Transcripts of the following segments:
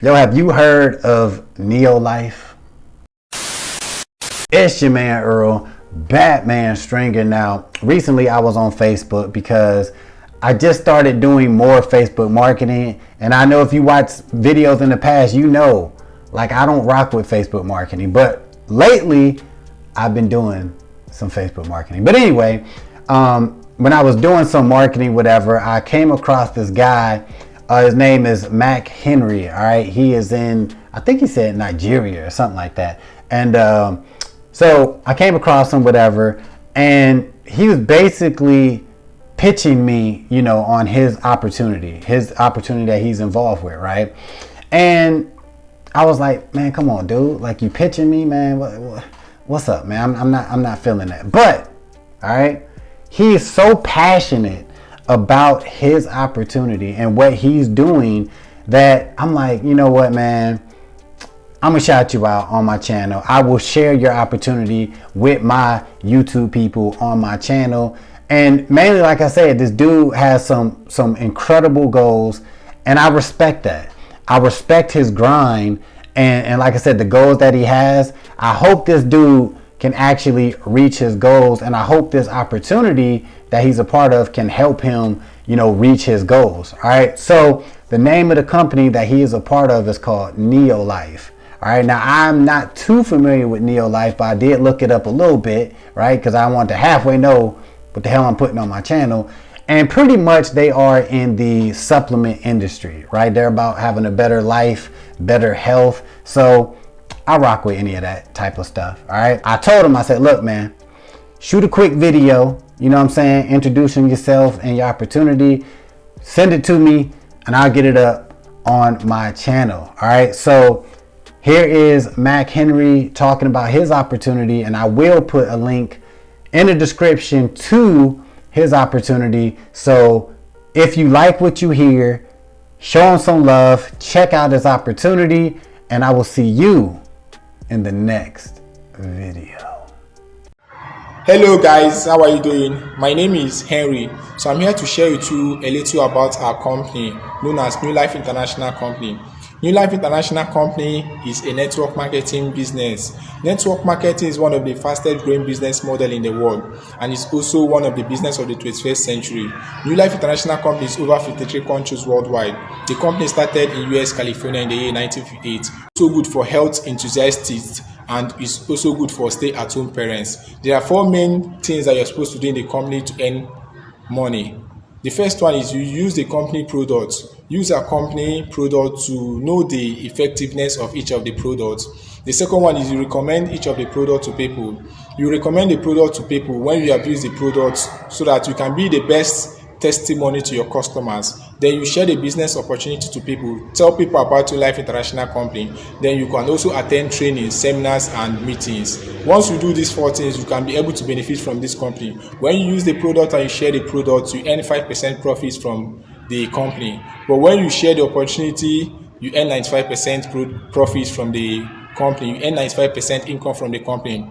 Yo, have you heard of NeoLife? It's your man Earl, Batman Stringer. Now, recently I was on Facebook because I just started doing more Facebook marketing. And I know if you watch videos in the past, you know, like I don't rock with Facebook marketing. But lately, I've been doing some Facebook marketing. But anyway, when I was doing some marketing, whatever, I came across this guy. His name is Mac Henry. All right. He is in, I think he said Nigeria or something like that. And so I came across him, whatever. And he was basically pitching me, you know, on his opportunity that he's involved with. Right. And I was like, man, come on, dude. Like, you pitching me, man. What's up, man? I'm not feeling that. But all right. He is so passionate about his opportunity and what he's doing that I'm like, you know what, man, I'm gonna shout you out on my channel. I will share your opportunity with my YouTube people on my channel. And mainly, like I said, this dude has some incredible goals, and I respect that. I respect his grind, and like I said, the goals that he has. I hope this dude can actually reach his goals, and I hope this opportunity that he's a part of can help him, you know, reach his goals. All right. So the name of the company that he is a part of is called NeoLife. All right. Now, I'm not too familiar with NeoLife, but I did look it up a little bit, right? Because I want to halfway know what the hell I'm putting on my channel. And pretty much they are in the supplement industry, right? They're about having a better life, better health. So I rock with any of that type of stuff. All right. I told him, I said, look, man, shoot a quick video, you know what I'm saying, introducing yourself and your opportunity. Send it to me and I'll get it up on my channel. All right. So here is Mac Henry talking about his opportunity, and I will put a link in the description to his opportunity. So if you like what you hear, show him some love, check out his opportunity, and I will see you in the next video. Hello guys, how are you doing? My name is Henry. So I'm here to share with you a little about our company known as NeoLife International Company. NeoLife International Company is a network marketing business. Network marketing is one of the fastest growing business model in the world, and it's also one of the business of the 21st century. NeoLife International Company is over 53 countries worldwide. The company started in US, California in the year 1958. So good for health enthusiasts, and it's also good for stay-at-home parents. There are four main things that you're supposed to do in the company to earn money. The first one is you use the company products. Use a company product to know the effectiveness of each of the products. The second one is you recommend each of the products to people. You recommend the product to people when you have used the products so that you can be the best testimony to your customers. Then you share the business opportunity to people. Tell people about NeoLife International Company. Then you can also attend trainings, seminars, and meetings. Once you do these four things, you can be able to benefit from this company. When you use the product and you share the product, you earn 5% profits from the company. But when you share the opportunity, you earn 95% profits from the company. You earn 95% income from the company.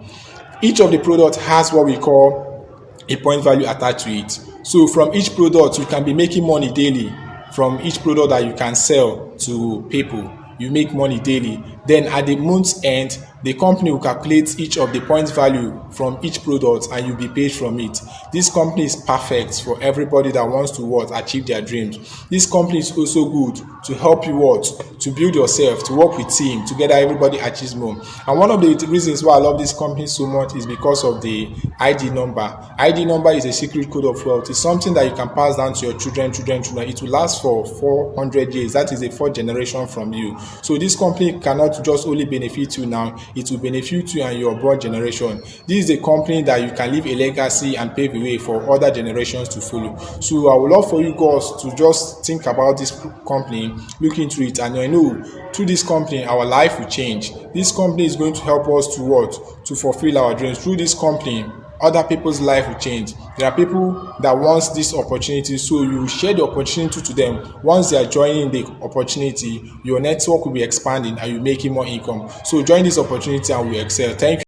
Each of the products has what we call a point value attached to it. So from each product, you can be making money daily. From each product that you can sell to people, you make money daily. Then at the month's end, the company will calculate each of the points value from each product and you'll be paid from it. This company is perfect for everybody that wants to achieve their dreams. This company is also good to help you to build yourself, to work with team, together everybody achieves more. And one of the reasons why I love this company so much is because of the ID number. ID number is a secret code of wealth. It's something that you can pass down to your children. It will last for 400 years. That is a fourth generation from you. So this company cannot just only benefit you now, it will benefit you and your broad generation. This is a company that you can leave a legacy and pave the way for other generations to follow. So I would love for you guys to just think about this company, look into it, and I know through this company our life will change. This company is going to help us to fulfill our dreams. Through this company, other people's life will change. There are people that want this opportunity, so you share the opportunity to them. Once they are joining the opportunity, your network will be expanding and you're making more income. So join this opportunity and we excel. Thank you.